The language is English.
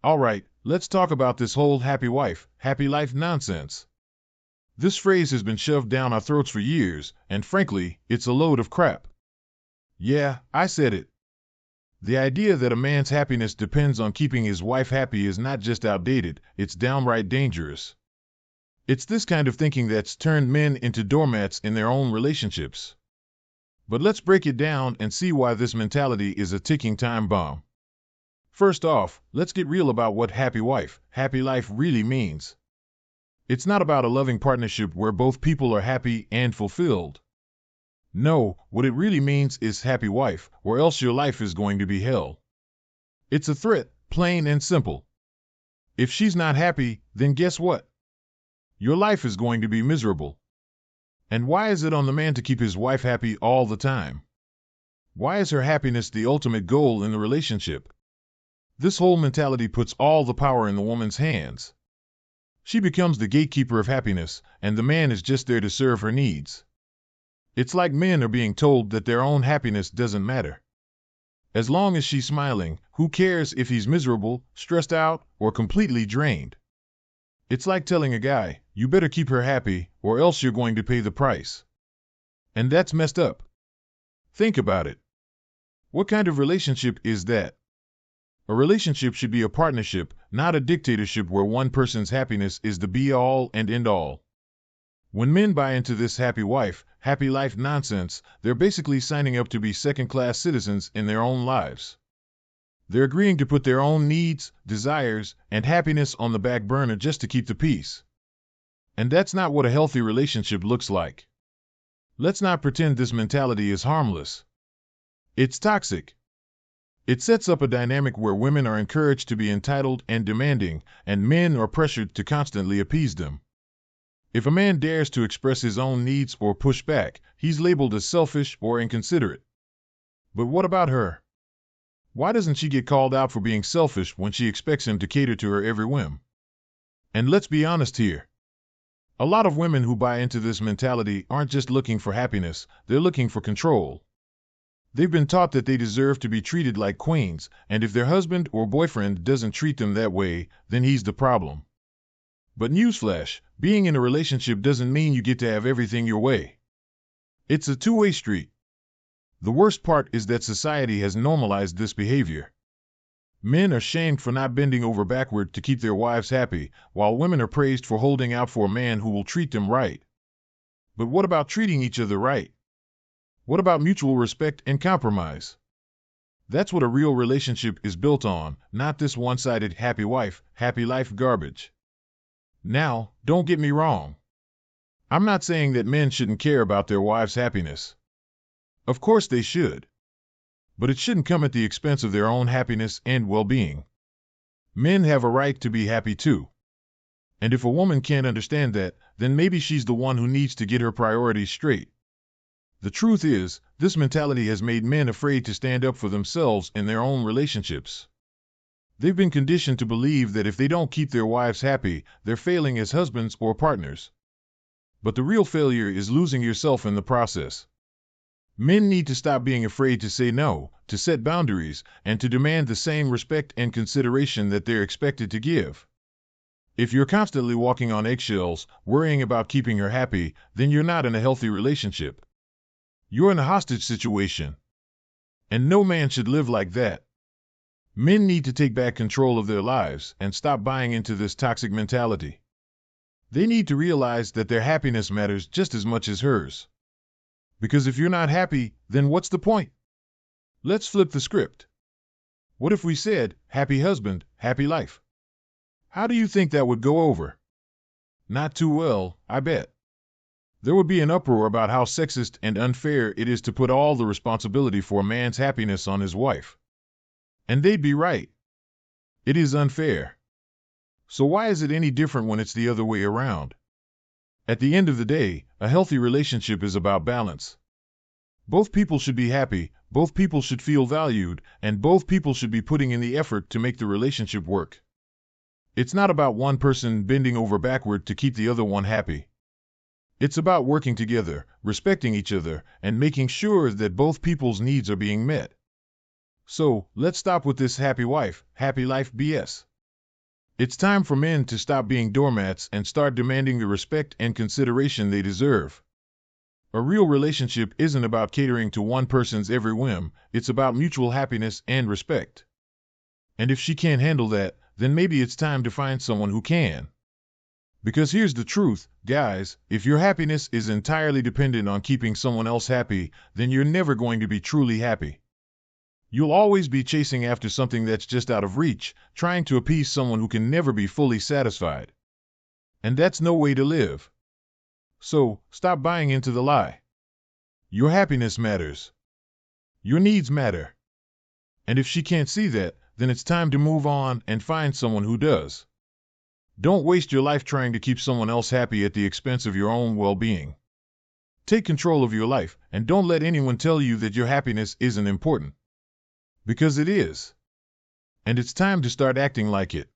All right, let's talk about this whole happy wife, happy life nonsense. This phrase has been shoved down our throats for years, and frankly, it's a load of crap. Yeah, I said it. The idea that a man's happiness depends on keeping his wife happy is not just outdated, it's downright dangerous. It's this kind of thinking that's turned men into doormats in their own relationships. But let's break it down and see why this mentality is a ticking time bomb. First off, let's get real about what happy wife, happy life really means. It's not about a loving partnership where both people are happy and fulfilled. No, what it really means is happy wife, or else your life is going to be hell. It's a threat, plain and simple. If she's not happy, then guess what? Your life is going to be miserable. And why is it on the man to keep his wife happy all the time? Why is her happiness the ultimate goal in the relationship? This whole mentality puts all the power in the woman's hands. She becomes the gatekeeper of happiness, and the man is just there to serve her needs. It's like men are being told that their own happiness doesn't matter. As long as she's smiling, who cares if he's miserable, stressed out, or completely drained? It's like telling a guy, you better keep her happy, or else you're going to pay the price. And that's messed up. Think about it. What kind of relationship is that? A relationship should be a partnership, not a dictatorship where one person's happiness is the be-all and end-all. When men buy into this happy wife, happy life nonsense, they're basically signing up to be second-class citizens in their own lives. They're agreeing to put their own needs, desires, and happiness on the back burner just to keep the peace. And that's not what a healthy relationship looks like. Let's not pretend this mentality is harmless. It's toxic. It sets up a dynamic where women are encouraged to be entitled and demanding, and men are pressured to constantly appease them. If a man dares to express his own needs or push back, he's labeled as selfish or inconsiderate. But what about her? Why doesn't she get called out for being selfish when she expects him to cater to her every whim? And let's be honest here. A lot of women who buy into this mentality aren't just looking for happiness, they're looking for control. They've been taught that they deserve to be treated like queens, and if their husband or boyfriend doesn't treat them that way, then he's the problem. But newsflash, being in a relationship doesn't mean you get to have everything your way. It's a two-way street. The worst part is that society has normalized this behavior. Men are shamed for not bending over backward to keep their wives happy, while women are praised for holding out for a man who will treat them right. But what about treating each other right? What about mutual respect and compromise? That's what a real relationship is built on, not this one-sided happy wife, happy life garbage. Now, don't get me wrong. I'm not saying that men shouldn't care about their wives' happiness. Of course they should. But it shouldn't come at the expense of their own happiness and well-being. Men have a right to be happy too. And if a woman can't understand that, then maybe she's the one who needs to get her priorities straight. The truth is, this mentality has made men afraid to stand up for themselves in their own relationships. They've been conditioned to believe that if they don't keep their wives happy, they're failing as husbands or partners. But the real failure is losing yourself in the process. Men need to stop being afraid to say no, to set boundaries, and to demand the same respect and consideration that they're expected to give. If you're constantly walking on eggshells, worrying about keeping her happy, then you're not in a healthy relationship. You're in a hostage situation. And no man should live like that. Men need to take back control of their lives and stop buying into this toxic mentality. They need to realize that their happiness matters just as much as hers. Because if you're not happy, then what's the point? Let's flip the script. What if we said, happy husband, happy life? How do you think that would go over? Not too well, I bet. There would be an uproar about how sexist and unfair it is to put all the responsibility for a man's happiness on his wife. And they'd be right. It is unfair. So why is it any different when it's the other way around? At the end of the day, a healthy relationship is about balance. Both people should be happy, both people should feel valued, and both people should be putting in the effort to make the relationship work. It's not about one person bending over backward to keep the other one happy. It's about working together, respecting each other, and making sure that both people's needs are being met. So, let's stop with this happy wife, happy life BS. It's time for men to stop being doormats and start demanding the respect and consideration they deserve. A real relationship isn't about catering to one person's every whim, it's about mutual happiness and respect. And if she can't handle that, then maybe it's time to find someone who can. Because here's the truth, guys, if your happiness is entirely dependent on keeping someone else happy, then you're never going to be truly happy. You'll always be chasing after something that's just out of reach, trying to appease someone who can never be fully satisfied. And that's no way to live. So, stop buying into the lie. Your happiness matters. Your needs matter. And if she can't see that, then it's time to move on and find someone who does. Don't waste your life trying to keep someone else happy at the expense of your own well-being. Take control of your life, and don't let anyone tell you that your happiness isn't important. Because it is. And it's time to start acting like it.